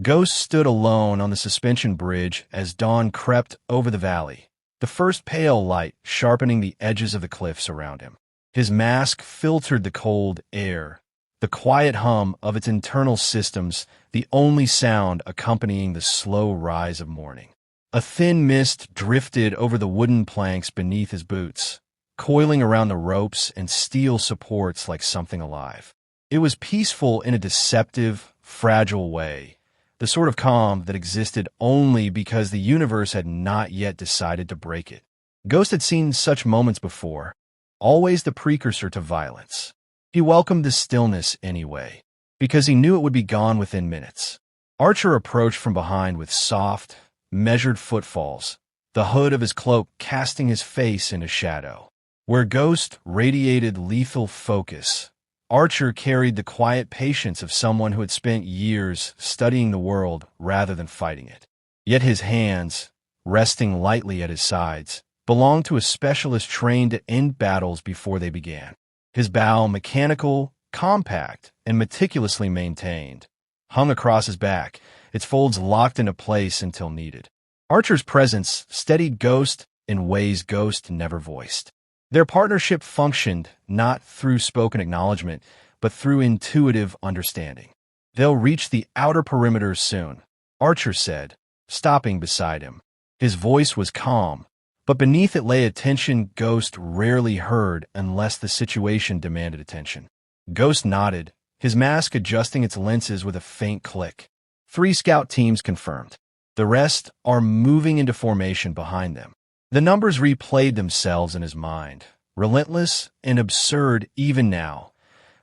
Ghost stood alone on the suspension bridge as dawn crept over the valley, the first pale light sharpening the edges of the cliffs around him. His mask filtered the cold air, the quiet hum of its internal systems, the only sound accompanying the slow rise of morning. A thin mist drifted over the wooden planks beneath his boots, coiling around the ropes and steel supports like something alive. It was peaceful in a deceptive, fragile way, the sort of calm that existed only because the universe had not yet decided to break it. Ghost had seen such moments before, always the precursor to violence. He welcomed the stillness anyway, because he knew it would be gone within minutes. Archer approached from behind with soft, measured footfalls, the hood of his cloak casting his face into shadow. Where Ghost radiated lethal focus, Archer carried the quiet patience of someone who had spent years studying the world rather than fighting it. Yet his hands, resting lightly at his sides, belonged to a specialist trained to end battles before they began. His bow, mechanical, compact, and meticulously maintained, hung across his back, its folds locked into place until needed. Archer's presence steadied Ghost in ways Ghost never voiced. Their partnership functioned not through spoken acknowledgement, but through intuitive understanding. "They'll reach the outer perimeter soon," Archer said, stopping beside him. His voice was calm, but beneath it lay a tension Ghost rarely heard unless the situation demanded attention. Ghost nodded, his mask adjusting its lenses with a faint click. 3 scout teams confirmed. The rest are moving into formation behind them. The numbers replayed themselves in his mind, relentless and absurd even now.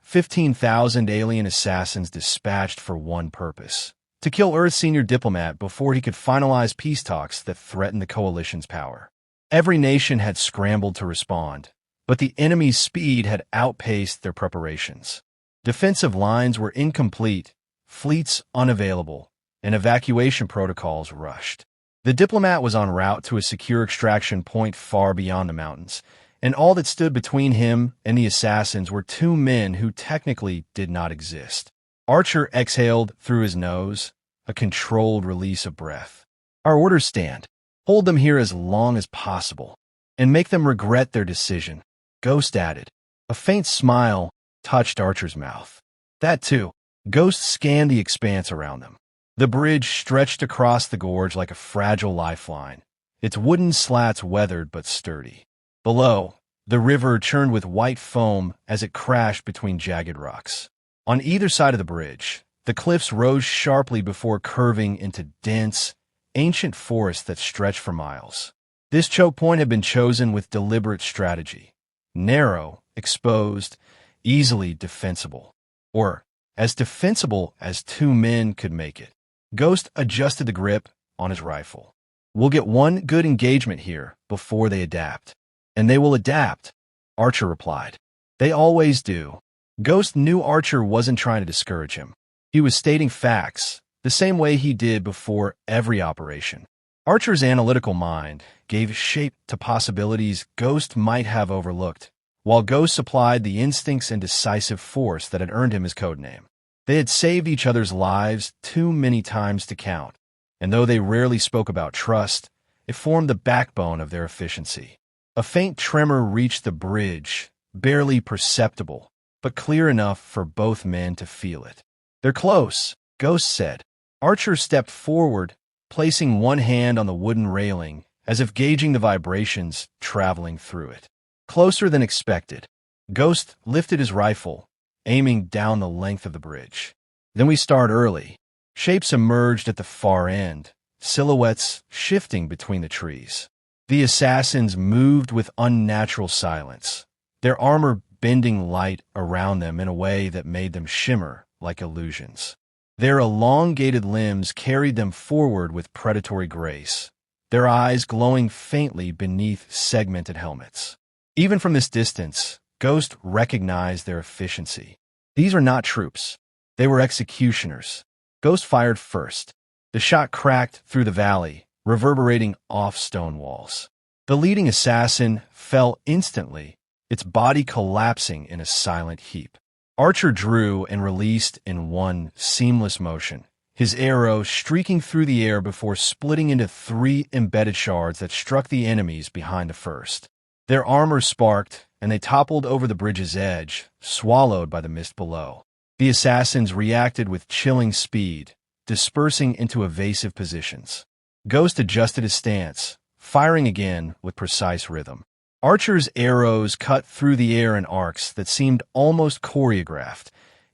15,000 alien assassins dispatched for one purpose: to kill Earth's senior diplomat before he could finalize peace talks that threatened the coalition's power. Every nation had scrambled to respond, but the enemy's speed had outpaced their preparations. Defensive lines were incomplete, fleets unavailable, and evacuation protocols rushed. The diplomat was en route to a secure extraction point far beyond the mountains, and all that stood between him and the assassins were 2 men who technically did not exist. Archer exhaled through his nose, a controlled release of breath. "Our orders stand. Hold them here as long as possible, and make them regret their decision," Ghost added. A faint smile touched Archer's mouth. That too. Ghost scanned the expanse around them. The bridge stretched across the gorge like a fragile lifeline, its wooden slats weathered but sturdy. Below, the river churned with white foam as it crashed between jagged rocks. On either side of the bridge, the cliffs rose sharply before curving into dense, ancient forest that stretched for miles. This choke point had been chosen with deliberate strategy. Narrow, exposed, easily defensible. Or as defensible as 2 men could make it. Ghost adjusted the grip on his rifle. "We'll get one good engagement here before they adapt." "And they will adapt," Archer replied. "They always do." Ghost knew Archer wasn't trying to discourage him. He was stating facts, the same way he did before every operation. Archer's analytical mind gave shape to possibilities Ghost might have overlooked, while Ghost supplied the instincts and decisive force that had earned him his codename. They had saved each other's lives too many times to count, and though they rarely spoke about trust, it formed the backbone of their efficiency. A faint tremor reached the bridge, barely perceptible, but clear enough for both men to feel it. "They're close," Ghost said. Archer stepped forward, placing one hand on the wooden railing, as if gauging the vibrations traveling through it. Closer than expected. Ghost lifted his rifle, aiming down the length of the bridge. "Then we start early." Shapes emerged at the far end, silhouettes shifting between the trees. The assassins moved with unnatural silence, their armor bending light around them in a way that made them shimmer like illusions. Their elongated limbs carried them forward with predatory grace, their eyes glowing faintly beneath segmented helmets. Even from this distance, Ghost recognized their efficiency. These are not troops. They were executioners. Ghost fired first. The shot cracked through the valley, reverberating off stone walls. The leading assassin fell instantly, its body collapsing in a silent heap. Archer drew and released in one seamless motion, his arrow streaking through the air before splitting into 3 embedded shards that struck the enemies behind the first. Their armor sparked, and they toppled over the bridge's edge, swallowed by the mist below. The assassins reacted with chilling speed, dispersing into evasive positions. Ghost adjusted his stance, firing again with precise rhythm. Archer's arrows cut through the air in arcs that seemed almost choreographed,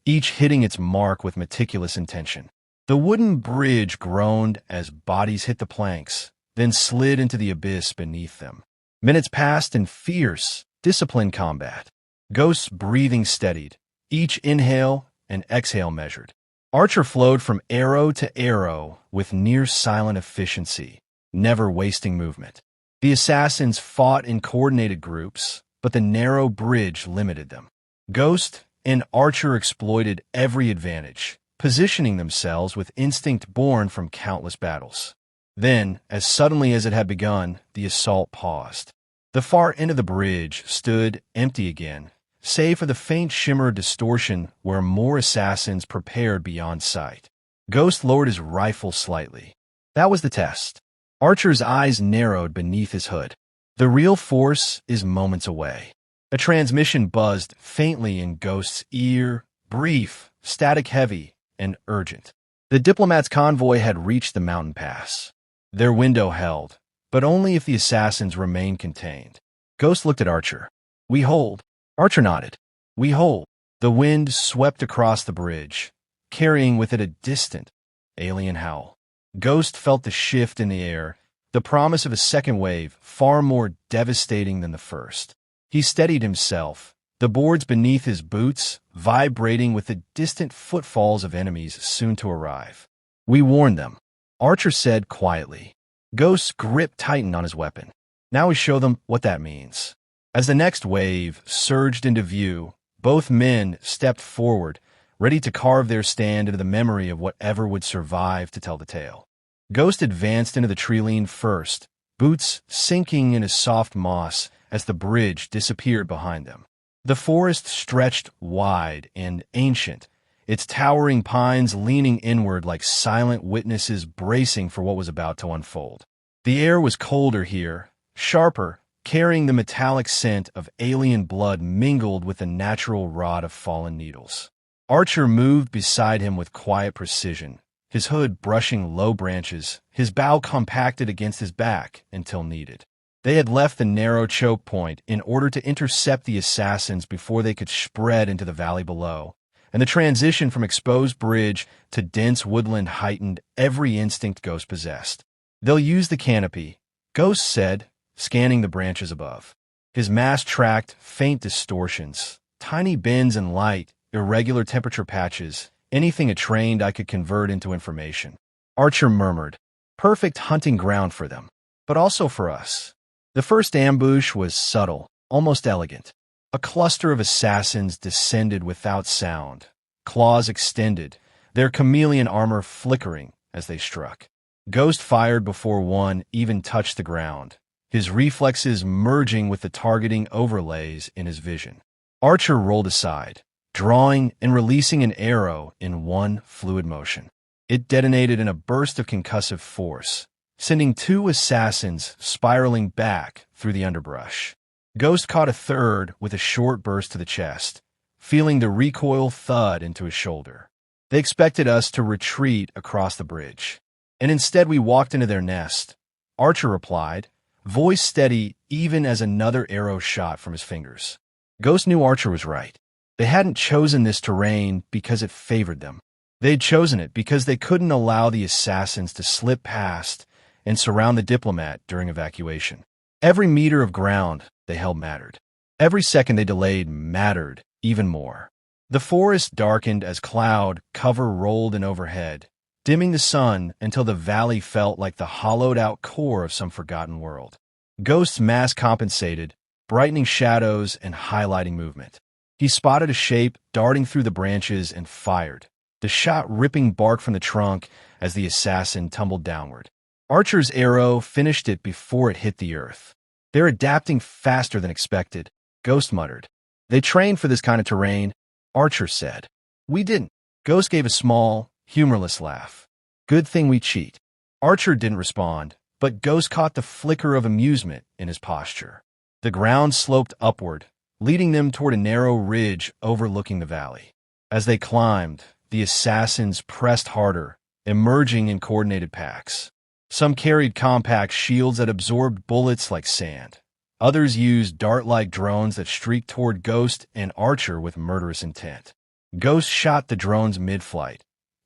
each hitting its mark with meticulous intention. The wooden bridge groaned as bodies hit the planks, then slid into the abyss beneath them. Minutes passed in fierce, disciplined combat. Ghost's breathing steadied, each inhale and exhale measured. Archer flowed from arrow to arrow with near-silent efficiency, never wasting movement. The assassins fought in coordinated groups, but the narrow bridge limited them. Ghost and Archer exploited every advantage, positioning themselves with instinct born from countless battles. Then, as suddenly as it had begun, the assault paused. The far end of the bridge stood empty again, save for the faint shimmer of distortion where more assassins prepared beyond sight. Ghost lowered his rifle slightly. That was the test. Archer's eyes narrowed beneath his hood. The real force is moments away. A transmission buzzed faintly in Ghost's ear, brief, static-heavy, and urgent. The Diplomat's convoy had reached the mountain pass. Their window held, but only if the assassins remained contained. Ghost looked at Archer. "We hold." Archer nodded. "We hold." The wind swept across the bridge, carrying with it a distant, alien howl. Ghost felt the shift in the air, the promise of a second wave far more devastating than the first. He steadied himself, the boards beneath his boots vibrating with the distant footfalls of enemies soon to arrive. "We warned them," Archer said quietly. Ghost's grip tightened on his weapon. "Now we show them what that means." As the next wave surged into view, both men stepped forward, ready to carve their stand into the memory of whatever would survive to tell the tale. Ghost advanced into the tree-line first, boots sinking into soft moss as the bridge disappeared behind them. The forest stretched wide and ancient, its towering pines leaning inward like silent witnesses bracing for what was about to unfold. The air was colder here, sharper, carrying the metallic scent of alien blood mingled with the natural rot of fallen needles. Archer moved beside him with quiet precision, his hood brushing low branches, his bow compacted against his back until needed. They had left the narrow choke point in order to intercept the assassins before they could spread into the valley below, and the transition from exposed bridge to dense woodland heightened every instinct Ghost possessed. "They'll use the canopy," Ghost said, scanning the branches above. His mask tracked faint distortions, tiny bends in light, irregular temperature patches, anything a trained eye could convert into information. Archer murmured, "Perfect hunting ground for them, but also for us." The first ambush was subtle, almost elegant. A cluster of assassins descended without sound, claws extended, their chameleon armor flickering as they struck. Ghost fired before one even touched the ground, his reflexes merging with the targeting overlays in his vision. Archer rolled aside, drawing and releasing an arrow in one fluid motion. It detonated in a burst of concussive force, sending 2 assassins spiraling back through the underbrush. Ghost caught a third with a short burst to the chest, feeling the recoil thud into his shoulder. They expected us to retreat across the bridge, and instead we walked into their nest. Archer replied, voice steady even as another arrow shot from his fingers. Ghost knew Archer was right. They hadn't chosen this terrain because it favored them. They'd chosen it because they couldn't allow the assassins to slip past and surround the Diplomat during evacuation. Every meter of ground they held mattered. Every second they delayed mattered even more. The forest darkened as cloud cover rolled in overhead, dimming the sun until the valley felt like the hollowed-out core of some forgotten world. Ghost's mask compensated, brightening shadows and highlighting movement. He spotted a shape darting through the branches and fired, the shot ripping bark from the trunk as the assassin tumbled downward. Archer's arrow finished it before it hit the earth. "They're adapting faster than expected," Ghost muttered. "They trained for this kind of terrain," Archer said. "We didn't." Ghost gave a small, humorless laugh. Good thing we cheat. Archer didn't respond, but Ghost caught the flicker of amusement in his posture. The ground sloped upward, leading them toward a narrow ridge overlooking the valley. As they climbed, the assassins pressed harder, emerging in coordinated packs. Some carried compact shields that absorbed bullets like sand. Others used dart-like drones that streaked toward Ghost and Archer with murderous intent. Ghost shot the drones mid-flight,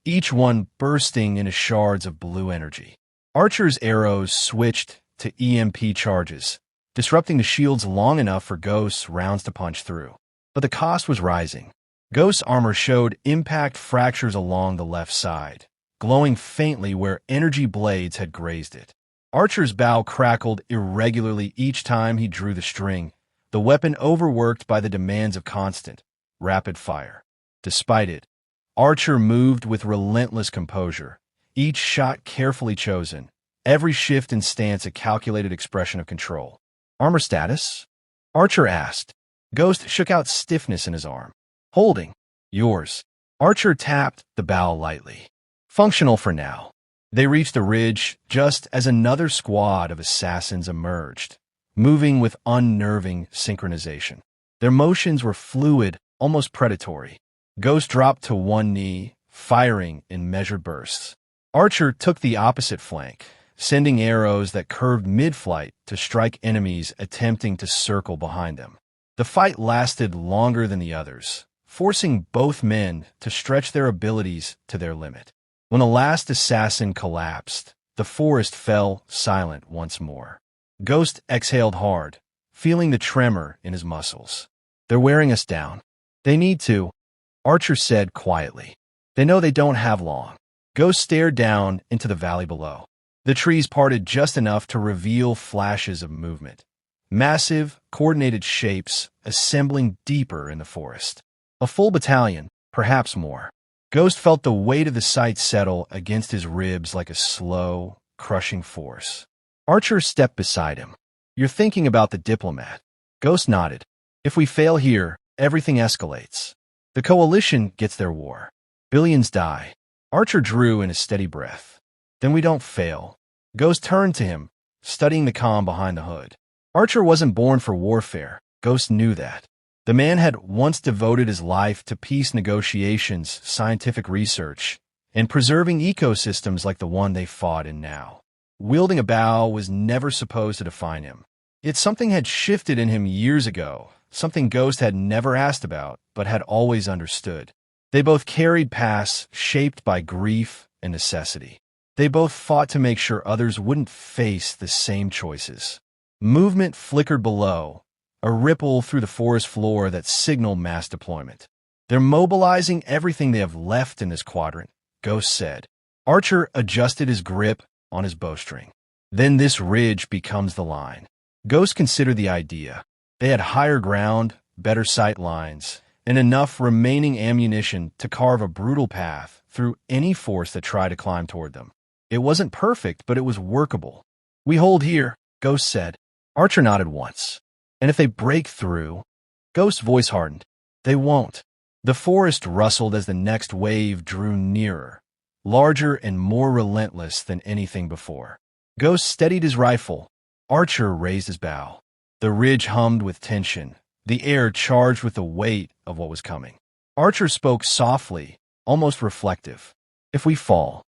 each one bursting into shards of blue energy. Archer's arrows switched to EMP charges, disrupting the shields long enough for Ghost's rounds to punch through. But the cost was rising. Ghost's armor showed impact fractures along the left side, glowing faintly where energy blades had grazed it. Archer's bow crackled irregularly each time he drew the string, the weapon overworked by the demands of constant, rapid fire. Despite it, Archer moved with relentless composure, each shot carefully chosen, every shift in stance a calculated expression of control. Armor status? Archer asked. Ghost shook out stiffness in his arm. Holding. Yours. Archer tapped the bow lightly. Functional for now. They reached the ridge just as another squad of assassins emerged, moving with unnerving synchronization. Their motions were fluid, almost predatory. Ghost dropped to one knee, firing in measured bursts. Archer took the opposite flank, sending arrows that curved mid-flight to strike enemies attempting to circle behind them. The fight lasted longer than the others, forcing both men to stretch their abilities to their limit. When the last assassin collapsed, the forest fell silent once more. Ghost exhaled hard, feeling the tremor in his muscles. They're wearing us down. They need to, Archer said quietly. They know they don't have long. Ghost stared down into the valley below. The trees parted just enough to reveal flashes of movement. Massive, coordinated shapes assembling deeper in the forest. A full battalion, perhaps more. Ghost felt the weight of the sight settle against his ribs like a slow, crushing force. Archer stepped beside him. You're thinking about the Diplomat. Ghost nodded. If we fail here, everything escalates. The Coalition gets their war. Billions die. Archer drew in a steady breath. Then we don't fail. Ghost turned to him, studying the comm behind the hood. Archer wasn't born for warfare. Ghost knew that. The man had once devoted his life to peace negotiations, scientific research, and preserving ecosystems like the one they fought in now. Wielding a bow was never supposed to define him. Yet something had shifted in him years ago, something Ghost had never asked about, but had always understood. They both carried paths shaped by grief and necessity. They both fought to make sure others wouldn't face the same choices. Movement flickered below, a ripple through the forest floor that signaled mass deployment. They're mobilizing everything they have left in this quadrant, Ghost said. Archer adjusted his grip on his bowstring. Then this ridge becomes the line. Ghost considered the idea. They had higher ground, better sight lines, and enough remaining ammunition to carve a brutal path through any force that tried to climb toward them. It wasn't perfect, but it was workable. We hold here, Ghost said. Archer nodded once. And if they break through, Ghost's voice hardened. They won't. The forest rustled as the next wave drew nearer, larger and more relentless than anything before. Ghost steadied his rifle. Archer raised his bow. The ridge hummed with tension, the air charged with the weight of what was coming. Archer spoke softly, almost reflective. If we fall,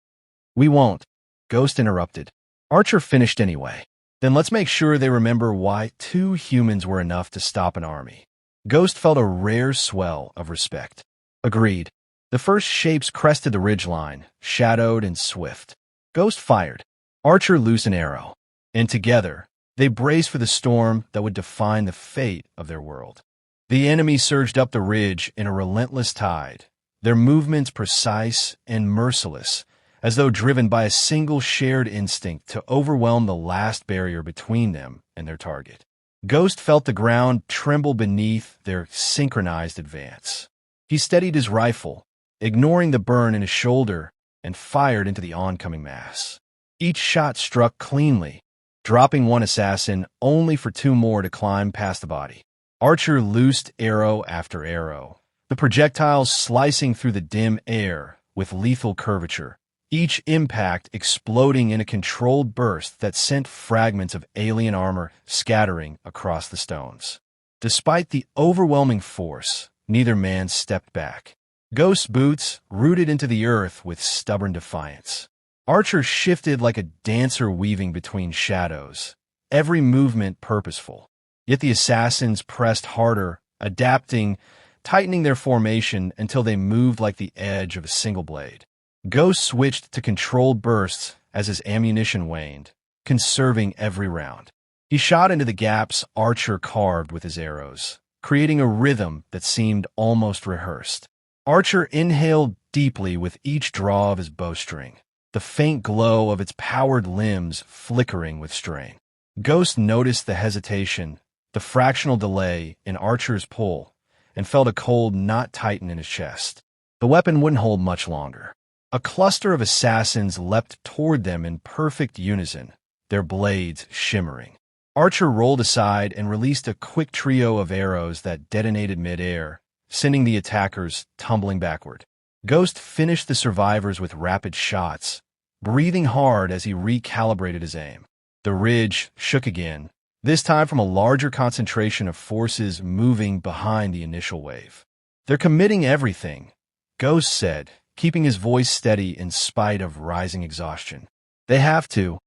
we won't. Ghost interrupted. Archer finished anyway. Then let's make sure they remember why 2 humans were enough to stop an army. Ghost felt a rare swell of respect. Agreed. The first shapes crested the ridgeline, shadowed and swift. Ghost fired. Archer loosed an arrow. And together, they braced for the storm that would define the fate of their world. The enemy surged up the ridge in a relentless tide, their movements precise and merciless, as though driven by a single shared instinct to overwhelm the last barrier between them and their target. Ghost felt the ground tremble beneath their synchronized advance. He steadied his rifle, ignoring the burn in his shoulder, and fired into the oncoming mass. Each shot struck cleanly, dropping one assassin only for 2 more to climb past the body. Archer loosed arrow after arrow, the projectiles slicing through the dim air with lethal curvature, each impact exploding in a controlled burst that sent fragments of alien armor scattering across the stones. Despite the overwhelming force, neither man stepped back. Ghost's boots rooted into the earth with stubborn defiance. Archer shifted like a dancer weaving between shadows, every movement purposeful. Yet the assassins pressed harder, adapting, tightening their formation until they moved like the edge of a single blade. Ghost switched to controlled bursts as his ammunition waned, conserving every round. He shot into the gaps Archer carved with his arrows, creating a rhythm that seemed almost rehearsed. Archer inhaled deeply with each draw of his bowstring, the faint glow of its powered limbs flickering with strain. Ghost noticed the hesitation, the fractional delay in Archer's pull, and felt a cold knot tighten in his chest. The weapon wouldn't hold much longer. A cluster of assassins leapt toward them in perfect unison, their blades shimmering. Archer rolled aside and released a quick trio of arrows that detonated mid-air, sending the attackers tumbling backward. Ghost finished the survivors with rapid shots, breathing hard as he recalibrated his aim. The ridge shook again, this time from a larger concentration of forces moving behind the initial wave. "They're committing everything," Ghost said, keeping his voice steady in spite of rising exhaustion. "They have to,"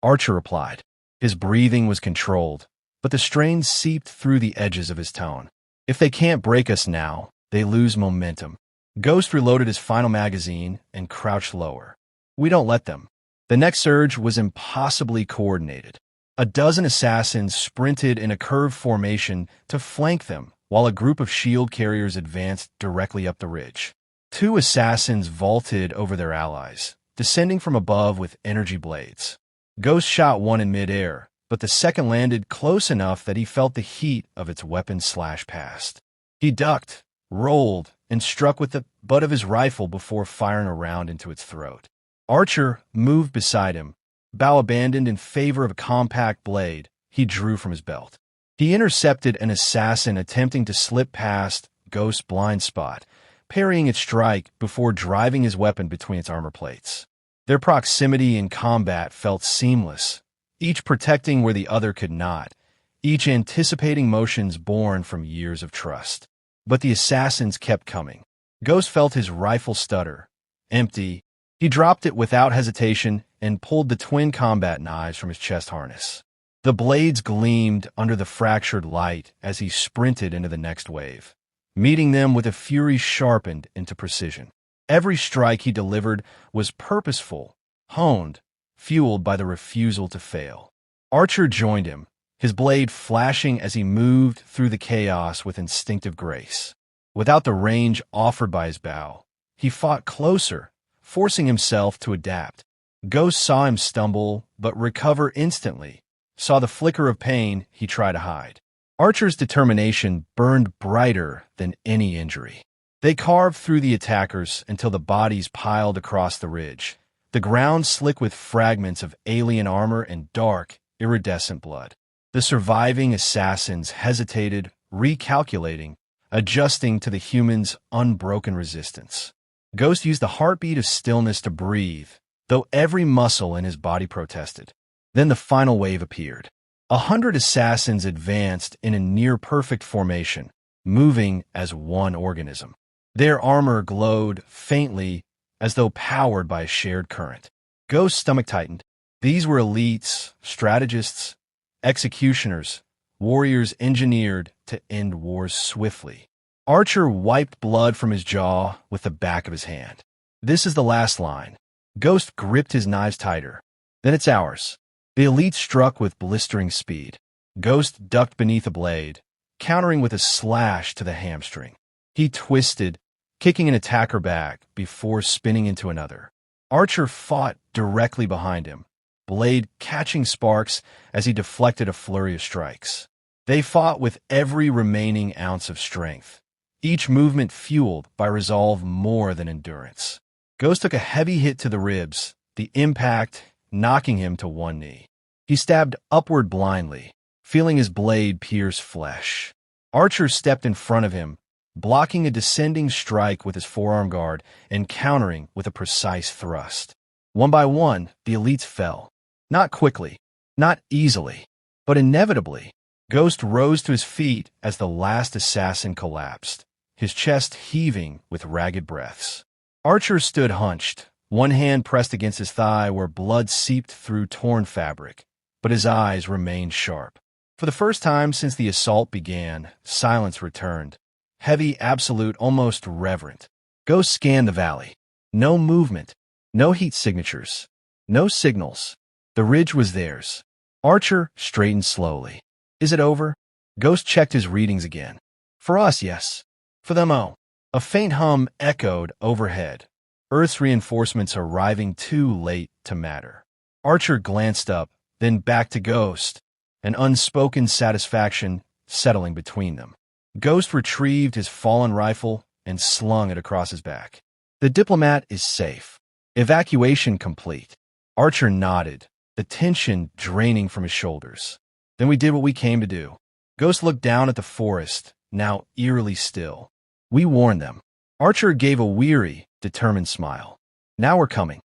Archer replied. His breathing was controlled, but the strain seeped through the edges of his tone. "If they can't break us now, they lose momentum." Ghost reloaded his final magazine and crouched lower. "We don't let them." The next surge was impossibly coordinated. A dozen assassins sprinted in a curved formation to flank them, while a group of shield carriers advanced directly up the ridge. Two assassins vaulted over their allies, descending from above with energy blades. Ghost shot one in mid-air, but the second landed close enough that he felt the heat of its weapon slash past. He ducked, rolled, and struck with the butt of his rifle before firing a round into its throat. Archer moved beside him, bow abandoned in favor of a compact blade he drew from his belt. He intercepted an assassin attempting to slip past Ghost's blind spot, parrying its strike before driving his weapon between its armor plates. Their proximity in combat felt seamless, each protecting where the other could not, each anticipating motions born from years of trust. But the assassins kept coming. Ghost felt his rifle stutter. Empty. He dropped it without hesitation and pulled the twin combat knives from his chest harness. The blades gleamed under the fractured light as he sprinted into the next wave, meeting them with a fury sharpened into precision. Every strike he delivered was purposeful, honed, fueled by the refusal to fail. Archer joined him, his blade flashing as he moved through the chaos with instinctive grace. Without the range offered by his bow, he fought closer, forcing himself to adapt. Ghost saw him stumble, but recover instantly, saw the flicker of pain he tried to hide. Archer's determination burned brighter than any injury. They carved through the attackers until the bodies piled across the ridge, the ground slick with fragments of alien armor and dark, iridescent blood. The surviving assassins hesitated, recalculating, adjusting to the humans' unbroken resistance. Ghost used the heartbeat of stillness to breathe, though every muscle in his body protested. Then the final wave appeared. 100 assassins advanced in a near-perfect formation, moving as one organism. Their armor glowed faintly as though powered by a shared current. Ghost's stomach tightened. These were elites, strategists, executioners, warriors engineered to end wars swiftly. Archer wiped blood from his jaw with the back of his hand. "This is the last line." Ghost gripped his knives tighter. "Then it's ours." The elite struck with blistering speed. Ghost ducked beneath a blade, countering with a slash to the hamstring. He twisted, kicking an attacker back before spinning into another. Archer fought directly behind him, blade catching sparks as he deflected a flurry of strikes. They fought with every remaining ounce of strength, each movement fueled by resolve more than endurance. Ghost took a heavy hit to the ribs, the impact knocking him to one knee. He stabbed upward blindly, feeling his blade pierce flesh. Archer stepped in front of him, blocking a descending strike with his forearm guard and countering with a precise thrust. One by one, the elites fell. Not quickly, not easily, but inevitably. Ghost rose to his feet as the last assassin collapsed, his chest heaving with ragged breaths. Archer stood hunched, one hand pressed against his thigh where blood seeped through torn fabric, but his eyes remained sharp. For the first time since the assault began, silence returned. Heavy, absolute, almost reverent. Ghost scanned the valley. No movement, no heat signatures, no signals. The ridge was theirs. Archer straightened slowly. Is it over? Ghost checked his readings again. For us, yes. For them, oh. A faint hum echoed overhead. Earth's reinforcements arriving too late to matter. Archer glanced up, then back to Ghost, an unspoken satisfaction settling between them. Ghost retrieved his fallen rifle and slung it across his back. The Diplomat is safe. Evacuation complete. Archer nodded, the tension draining from his shoulders. Then we did what we came to do. Ghost looked down at the forest, now eerily still. We warned them. Archer gave a weary, determined smile. Now we're coming.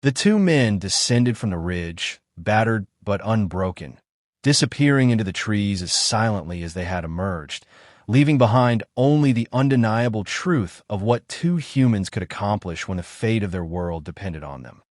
The two men descended from the ridge, battered but unbroken, disappearing into the trees as silently as they had emerged, leaving behind only the undeniable truth of what two humans could accomplish when the fate of their world depended on them.